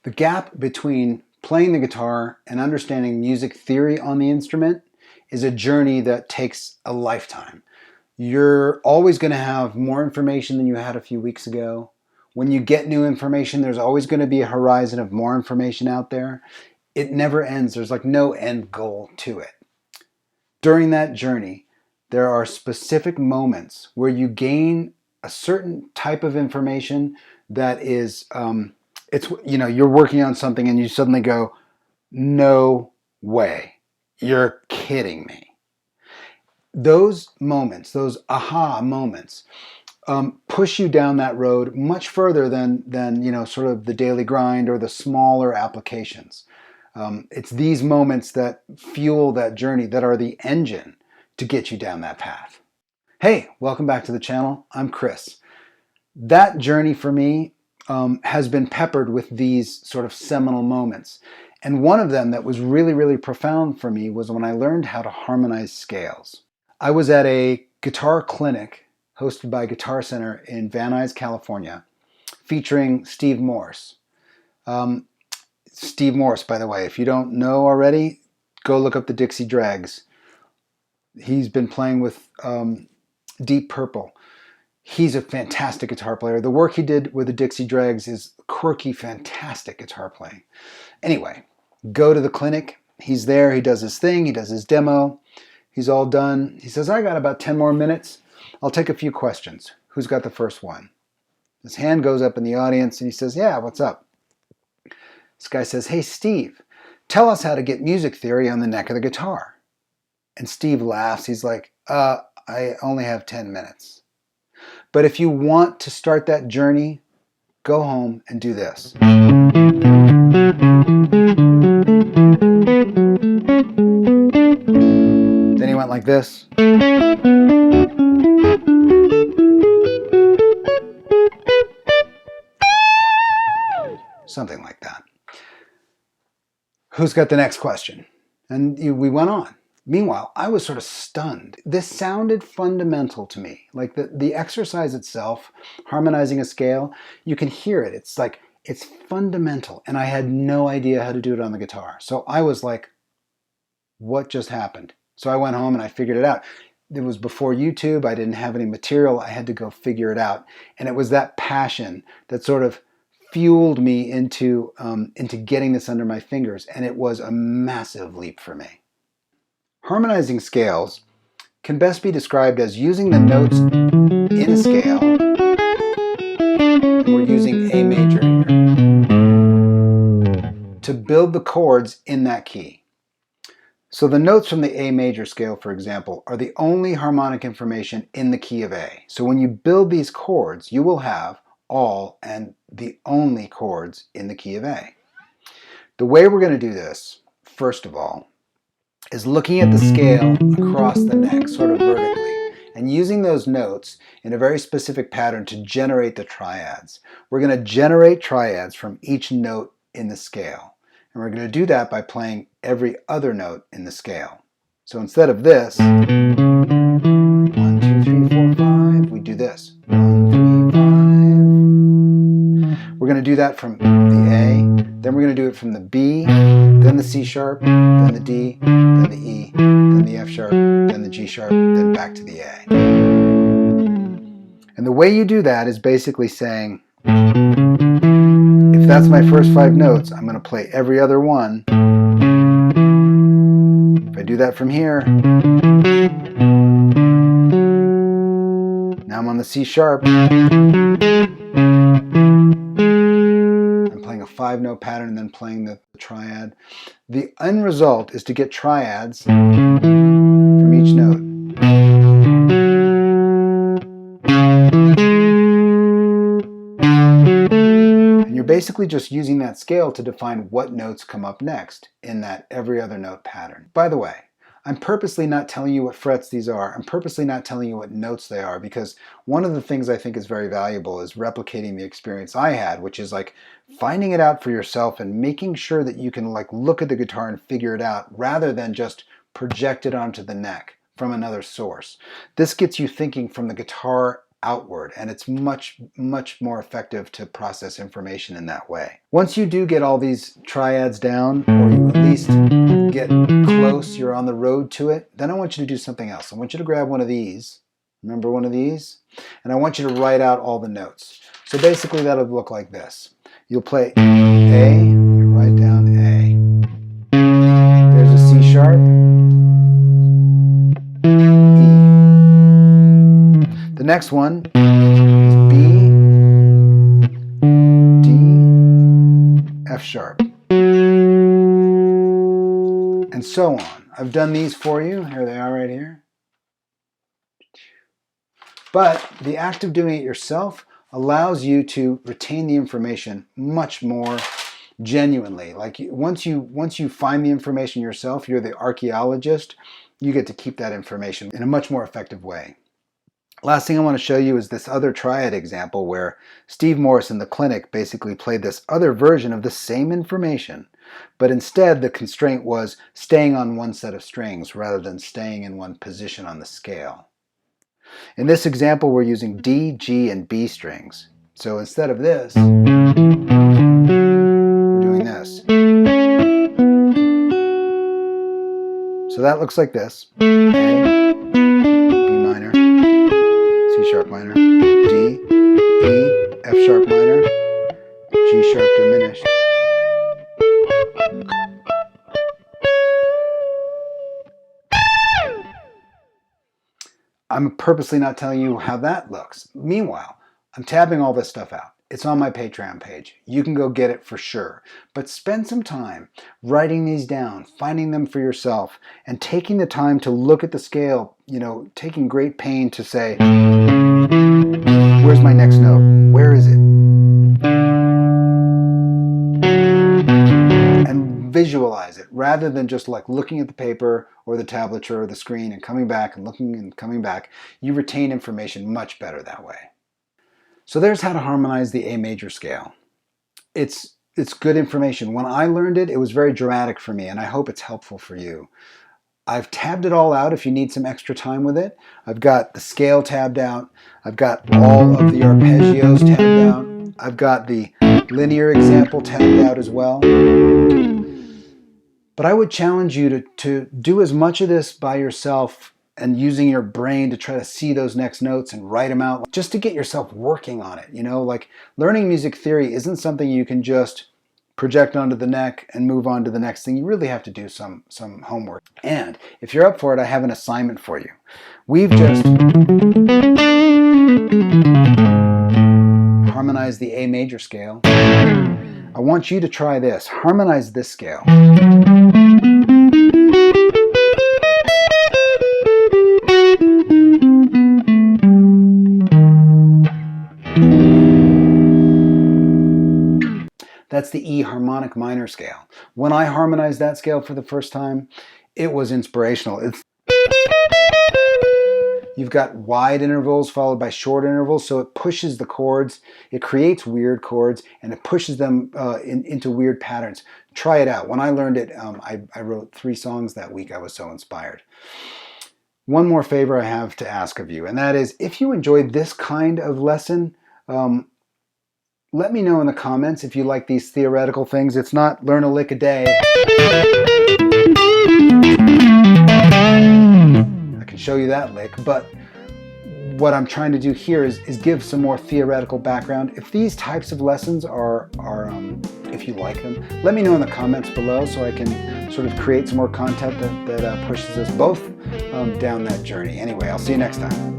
The gap between playing the guitar and understanding music theory on the instrument is a journey that takes a lifetime. You're always going to have more information than you had a few weeks ago. When you get new information, there's always going to be a horizon of more information out there. It never ends. There's like no end goal to it. During that journey, there are specific moments where you gain a certain type of information that is, you're working on something and you suddenly go, no way, you're kidding me. Those moments, those aha moments, push you down that road much further than sort of the daily grind or the smaller applications. It's these moments that fuel that journey, that are the engine to get you down that path. Hey, welcome back to the channel. I'm Chris. That journey for me has been peppered with these sort of seminal moments. And one of them that was really, really profound for me was when I learned how to harmonize scales. I was at a guitar clinic hosted by Guitar Center in Van Nuys, California, featuring Steve Morse. Steve Morse, by the way, if you don't know already, go look up the Dixie Dregs. He's been playing with Deep Purple. He's a fantastic guitar player. The work he did with the Dixie Dregs is quirky, fantastic guitar playing. Anyway, go to the clinic. He's there. He does his thing. He does his demo. He's all done. He says, I got about 10 more minutes. I'll take a few questions. Who's got the first one? His hand goes up in the audience and he says, yeah, what's up? This guy says, hey, Steve, tell us how to get music theory on the neck of the guitar. And Steve laughs. He's like, I only have 10 minutes. But if you want to start that journey, go home and do this. Then he went like this. Something like that. Who's got the next question? And we went on. Meanwhile, I was sort of stunned. This sounded fundamental to me. Like the exercise itself, harmonizing a scale, you can hear it. It's like, it's fundamental. And I had no idea how to do it on the guitar. So I was like, what just happened? So I went home and I figured it out. It was before YouTube. I didn't have any material. I had to go figure it out. And it was that passion that sort of fueled me into getting this under my fingers. And it was a massive leap for me. Harmonizing scales can best be described as using the notes in a scale, and we're using A major here, to build the chords in that key. So the notes from the A major scale, for example, are the only harmonic information in the key of A. So when you build these chords, you will have all and the only chords in the key of A. The way we're going to do this, first of all, is looking at the scale across the neck, sort of vertically, and using those notes in a very specific pattern to generate the triads. We're going to generate triads from each note in the scale. And we're going to do that by playing every other note in the scale. So instead of this, 1, 2, 3, 4, 5, we do this. 1, 3, 5. We're going to do that from the A, then we're going to do it from the B, then the C sharp, then the D, then the E, then the F sharp, then the G sharp, then back to the A. And the way you do that is basically saying, if that's my first 5 notes, I'm going to play every other one. If I do that from here, now I'm on the C sharp. I'm playing a 5-note pattern and then playing the triad. The end result is to get triads from each note. And you're basically just using that scale to define what notes come up next in that every other note pattern. By the way, I'm purposely not telling you what frets these are. I'm purposely not telling you what notes they are, because one of the things I think is very valuable is replicating the experience I had, which is like finding it out for yourself and making sure that you can like look at the guitar and figure it out rather than just project it onto the neck from another source. This gets you thinking from the guitar outward, and it's much more effective to process information in that way. Once you do get all these triads down, or you at least get close, you're on the road to it, then I want you to do something else. I want you to grab one of these. Remember one of these? And I want you to write out all the notes. So basically that'll look like this. You'll play A, you write down A. There's a C sharp, E. The next one is B, D, F sharp, and so on. I've done these for you. Here they are right here. But the act of doing it yourself allows you to retain the information much more genuinely. Like once you find the information yourself, you're the archaeologist, you get to keep that information in a much more effective way. Last thing I want to show you is this other triad example where Steve Morris in the clinic basically played this other version of the same information, but instead the constraint was staying on one set of strings rather than staying in one position on the scale. In this example, we're using D, G, and B strings. So instead of this, we're doing this. So that looks like this. A, B minor, C sharp minor, D, E, F sharp minor, G sharp diminished. I'm purposely not telling you how that looks. Meanwhile, I'm tabbing all this stuff out. It's on my Patreon page. You can go get it for sure. But spend some time writing these down, finding them for yourself, and taking the time to look at the scale, taking great pain to say, where's my next note? Where is it? And visualize it rather than just like looking at the paper or the tablature or the screen and coming back and looking and coming back. You retain information much better that way. So there's how to harmonize the A major scale. It's good information. When I learned it, it was very dramatic for me, and I hope it's helpful for you. I've tabbed it all out if you need some extra time with it. I've got the scale tabbed out. I've got all of the arpeggios tabbed out. I've got the linear example tabbed out as well. But I would challenge you to do as much of this by yourself and using your brain to try to see those next notes and write them out, just to get yourself working on it. Like learning music theory isn't something you can just project onto the neck and move on to the next thing. You really have to do some homework. And if you're up for it, I have an assignment for you. We've just harmonized the A major scale. I want you to try this. Harmonize this scale. That's the E harmonic minor scale. When I harmonized that scale for the first time, it was inspirational. You've got wide intervals followed by short intervals, so it pushes the chords, it creates weird chords, and it pushes them into weird patterns. Try it out. When I learned it, I wrote 3 songs that week. I was so inspired. One more favor I have to ask of you, and that is, if you enjoyed this kind of lesson, let me know in the comments if you like these theoretical things. It's not learn a lick a day. I can show you that lick, but what I'm trying to do here is give some more theoretical background. If these types of lessons are if you like them, let me know in the comments below so I can sort of create some more content that pushes us both down that journey. Anyway, I'll see you next time.